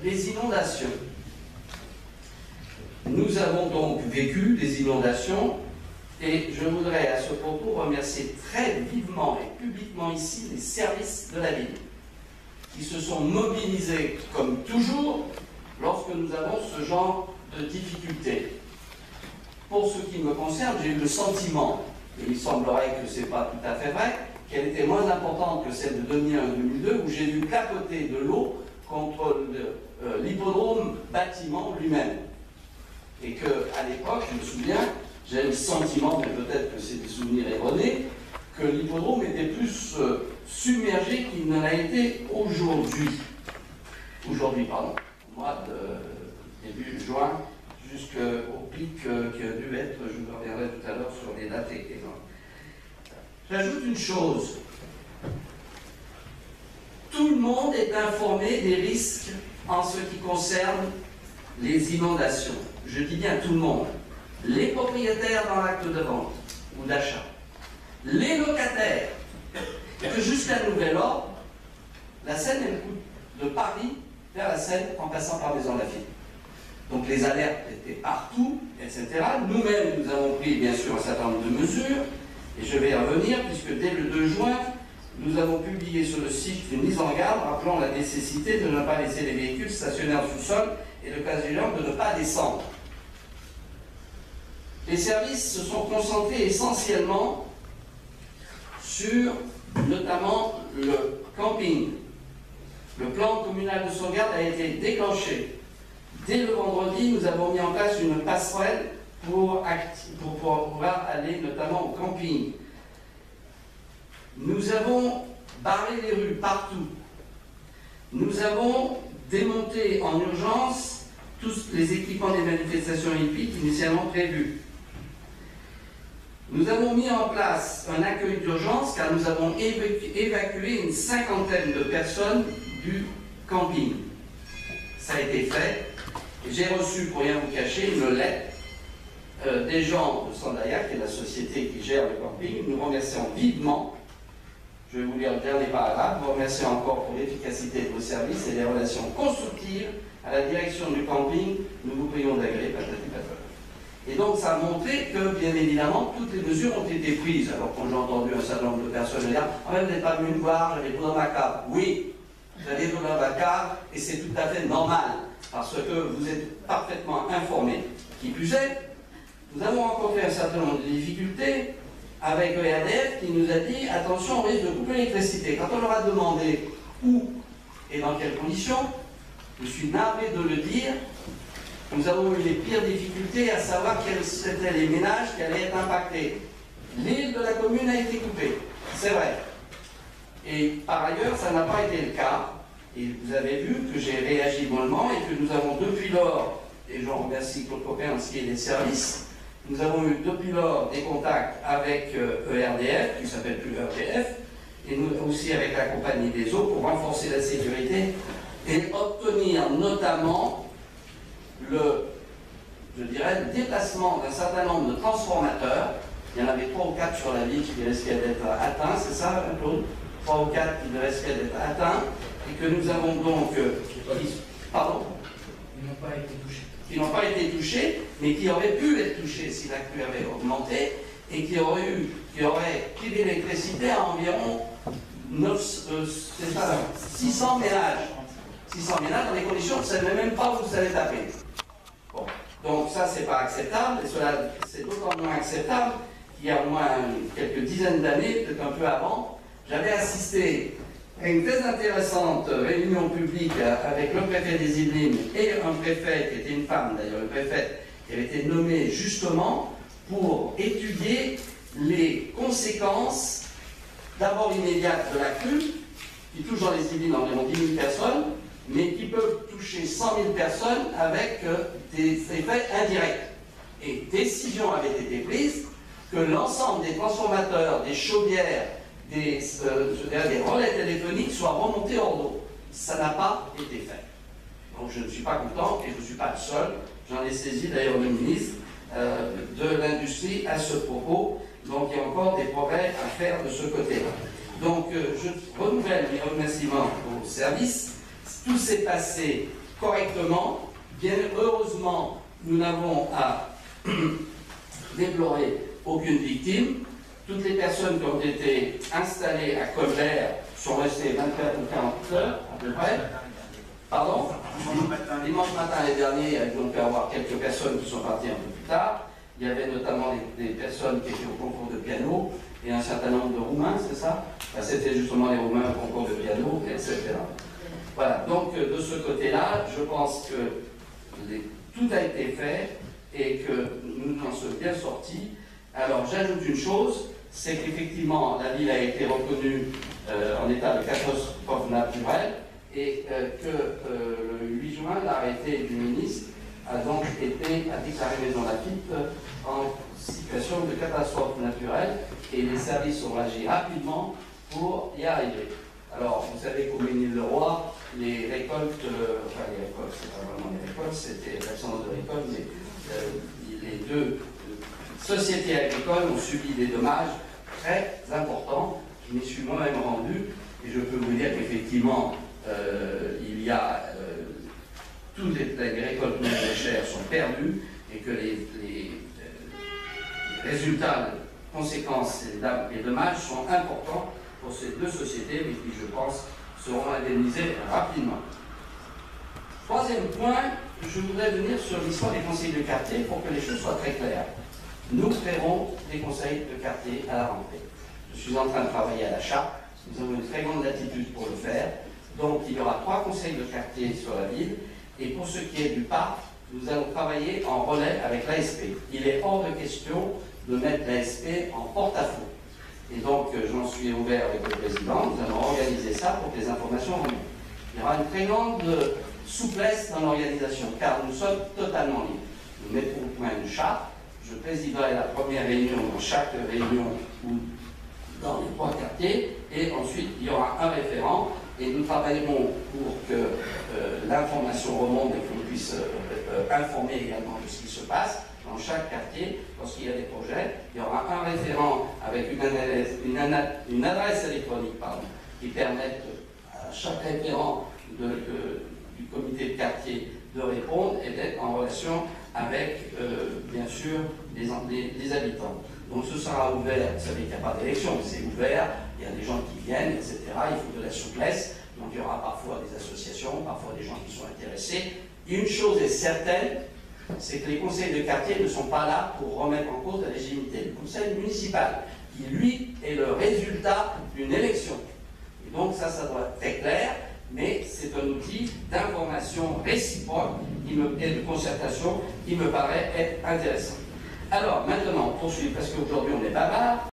les inondations. Nous avons donc vécu des inondations et je voudrais à ce propos remercier très vivement et publiquement ici les services de la ville qui se sont mobilisés comme toujours lorsque nous avons ce genre de difficultés. Pour ce qui me concerne, j'ai eu le sentiment, et il semblerait que ce n'est pas tout à fait vrai, qu'elle était moins importante que celle de 2001-2002 où j'ai vu capoter de l'eau contre l'hippodrome bâtiment lui-même. Et qu'à l'époque, je me souviens, j'avais le sentiment, mais peut-être que c'est des souvenirs erronés, que l'hippodrome était plus submergé qu'il ne l'a été aujourd'hui. Aujourd'hui, pardon. Au mois de début juin, jusqu'au pic qui a dû être, je vous reviendrai tout à l'heure sur les dates exactes. J'ajoute une chose. Tout le monde est informé des risques en ce qui concerne les inondations. Je dis bien tout le monde. Les propriétaires dans l'acte de vente ou d'achat, les locataires, que jusqu'à nouvel ordre, la Seine elle coule de Paris vers la Seine en passant par Maison Lafitte. Donc les alertes étaient partout, etc. Nous-mêmes, nous avons pris bien sûr un certain nombre de mesures, et je vais y revenir, puisque dès le 2 juin, nous avons publié sur le site une mise en garde rappelant la nécessité de ne pas laisser les véhicules stationner en sous-sol et le cas échéant de ne pas descendre. Les services se sont concentrés essentiellement sur notamment le camping. Le plan communal de sauvegarde a été déclenché. Dès le vendredi, nous avons mis en place une passerelle pour pouvoir aller notamment au camping. Nous avons barré les rues partout. Nous avons démonté en urgence tous les équipements des manifestations hippiques initialement prévus. Nous avons mis en place un accueil d'urgence car nous avons évacué une 50aine de personnes du camping. Ça a été fait. J'ai reçu, pour rien vous cacher, une lettre des gens de Sandaïa, qui est la société qui gère le camping, nous remercions vivement. Je vais vous lire le dernier paragraphe. Vous remercie encore pour l'efficacité de vos services et les relations constructives à la direction du camping. Nous vous prions d'agréer, patati patata. Et donc ça a montré que, bien évidemment, toutes les mesures ont été prises. Alors quand j'ai entendu un certain nombre de personnes dire « Ah mais vous n'êtes pas venu me voir, j'avais tout dans ma cave. » Oui, vous avez tout dans ma cave et c'est tout à fait normal parce que vous êtes parfaitement informés. Qui plus est, nous avons rencontré un certain nombre de difficultés avec ERDF qui nous a dit « Attention, on risque de couper l'électricité. » Quand on leur a demandé où et dans quelles conditions, je suis navré de le dire, nous avons eu les pires difficultés à savoir quels étaient les ménages qui allaient être impactés. L'île de la commune a été coupée, c'est vrai. Et par ailleurs, ça n'a pas été le cas. Et vous avez vu que j'ai réagi mollement et que nous avons depuis lors, et je remercie Claude Kopersky et les services, nous avons eu depuis lors des contacts avec ERDF, qui ne s'appelle plus ERDF, et nous aussi avec la compagnie des eaux pour renforcer la sécurité et obtenir notamment je dirais, le déplacement d'un certain nombre de transformateurs. Il y en avait 3 ou 4 sur la ville qui risquaient d'être atteints, c'est ça, Claude? 3 ou 4 qui risquaient d'être atteints, et que nous avons donc... pardon? Ils n'ont pas été touchés. Qui n'ont pas été touchés, mais qui auraient pu être touchés si la crue avait augmenté, et qui auraient privé l'électricité à environ 600 ménages. 600 ménages dans des conditions, vous ne savez même pas où vous allez taper. Bon. Donc ça, c'est pas acceptable, et cela, c'est d'autant moins acceptable qu'il y a au moins quelques dizaines d'années, peut-être un peu avant, j'avais assisté à une très intéressante réunion publique avec le préfet des Yvelines et un préfet qui était une femme d'ailleurs, le préfet qui avait été nommé justement pour étudier les conséquences d'abord immédiates de la crue, qui touche dans les Yvelines environ 10 000 personnes, mais qui peuvent toucher 100 000 personnes avec des effets indirects. Et décision avait été prise que l'ensemble des transformateurs, des chaudières, des relais téléphoniques soient remontés hors d'eau. Ça n'a pas été fait. Donc je ne suis pas content et je ne suis pas le seul. J'en ai saisi d'ailleurs le ministre de l'Industrie à ce propos. Donc il y a encore des progrès à faire de ce côté-là. Donc je renouvelle mes remerciements aux services. tout s'est passé correctement. Bien heureusement, nous n'avons à déplorer aucune victime. Toutes les personnes qui ont été installées à Colbert sont restées 24 ou 40 heures à peu près. Pardon? Dimanche matin et dernier, il y a donc pu avoir quelques personnes qui sont parties un peu plus tard. Il y avait notamment des personnes qui étaient au concours de piano et un certain nombre de Roumains, c'est ça? C'était justement les Roumains au concours de piano, etc. Voilà, donc de ce côté-là, je pense que tout a été fait et que nous en sommes bien sortis. Alors j'ajoute une chose, c'est qu'effectivement la ville a été reconnue en état de catastrophe naturelle et que le 8 juin, l'arrêté du ministre a donc été à déclarer Maison Lafitte en situation de catastrophe naturelle et les services ont agi rapidement pour y arriver. Alors, vous savez qu'au Ménil-le-Roi, les récoltes, enfin les récoltes, c'est pas vraiment les récoltes, c'était l'absence de récolte, mais les deux sociétés agricoles ont subi des dommages très importants. Je m'y suis moi-même rendu et je peux vous dire qu'effectivement, il y a toutes les récoltes maraîchères sont perdues et que les résultats, les conséquences et les dommages sont importants pour ces deux sociétés, mais qui, je pense, seront indemnisées rapidement. Troisième point, je voudrais venir sur l'histoire des conseils de quartier pour que les choses soient très claires. Nous créerons des conseils de quartier à la rentrée. Je suis en train de travailler à la charte, nous avons une très grande latitude pour le faire. Donc il y aura 3 conseils de quartier sur la ville, et pour ce qui est du parc, nous allons travailler en relais avec l'ASP. Il est hors de question de mettre l'ASP en porte-à-faux. Et donc j'en suis ouvert avec le président, nous allons organiser ça pour que les informations remontent. Il y aura une très grande souplesse dans l'organisation, car nous sommes totalement libres. Nous mettrons au point une charte, je présiderai la première réunion dans chaque réunion ou dans les 3 quartiers, et ensuite il y aura un référent, et nous travaillerons pour que l'information remonte et qu'on puisse informer également de ce qui se passe dans chaque quartier. Lorsqu'il y a des projets, il y aura un référent avec une adresse électronique qui permette à chaque référent du comité de quartier de répondre et d'être en relation avec, bien sûr, les habitants. Donc ce sera ouvert, vous savez qu'il n'y a pas d'élection, mais c'est ouvert, il y a des gens qui viennent, etc. Il faut de la souplesse, donc il y aura parfois des associations, parfois des gens qui sont intéressés. Une chose est certaine, c'est que les conseils de quartier ne sont pas là pour remettre en cause la légitimité. Le conseil municipal, qui lui est le résultat d'une élection. Et donc ça doit être très clair, mais c'est un outil d'information réciproque et de concertation qui me paraît être intéressant. Alors maintenant, on poursuit, parce qu'aujourd'hui on est bavard.